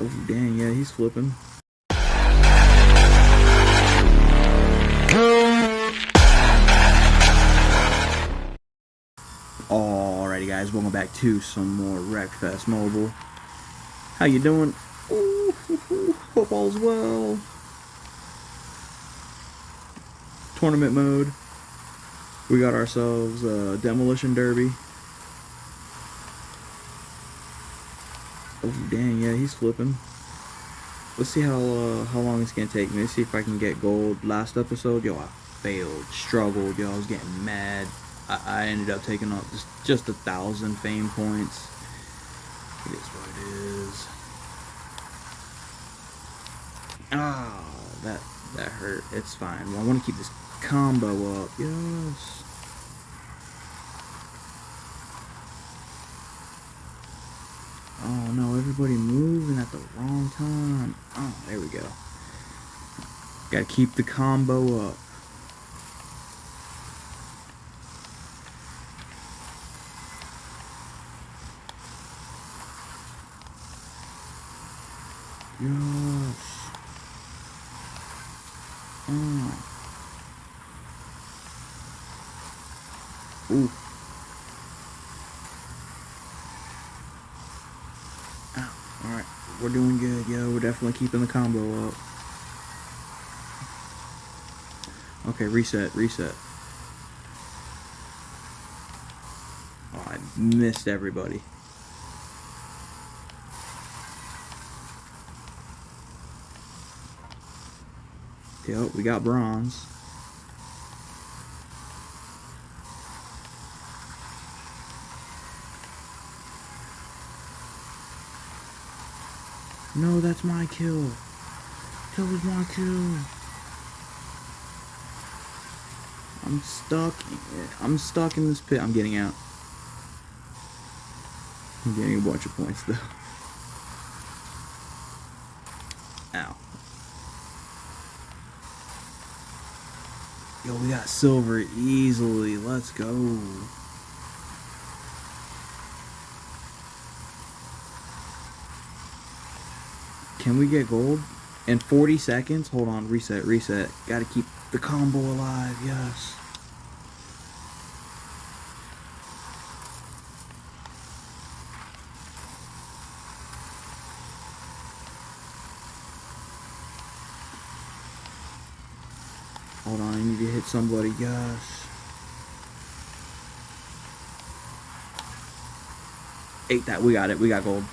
Oh, dang, yeah, he's flipping. Alrighty, guys, welcome back to some more Wreckfest Mobile. How you doing? Ooh, hope all's well. Tournament mode. We got ourselves a demolition derby. Oh, dang, yeah, he's flipping. Let's see how long it's gonna take me. Let's see if I can get gold. Last episode, yo, I failed, struggled, yo, I was getting mad. I ended up taking off just 1,000 fame points. It is what it is. Ah, that hurt. It's fine. Well, I want to keep this combo up. Yes. Oh no, everybody moving at the wrong time. Oh, there we go. Gotta keep the combo up. Yes. Oh. Ooh. Ow. Alright. We're doing good, yo. We're definitely keeping the combo up. Okay, reset. Oh, I missed everybody. Yep, we got bronze. No, that's my kill. That was my kill. I'm stuck in this pit. I'm getting out. I'm getting a bunch of points though. Ow. Yo, we got silver easily. Let's go. Can we get gold? In 40 seconds? Hold on, reset. Gotta keep the combo alive, yes. Hold on, I need to hit somebody, yes. Ate that, we got it, we got gold.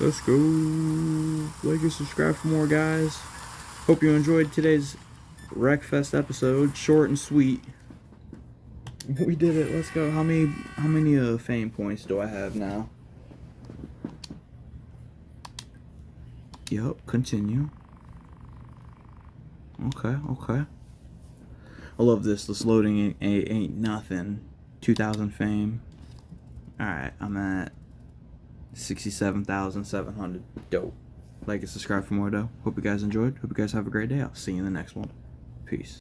Let's go. Like and subscribe for more, guys. Hope you enjoyed today's Wreckfest episode. Short and sweet. We did it. Let's go. How many fame points do I have now? Yup, continue. Okay. I love this. This loading ain't nothing. 2,000 fame. Alright, I'm at 67,700. Dope. Like and subscribe for more, though. Hope you guys enjoyed. Hope you guys have a great day. I'll see you in the next one. Peace.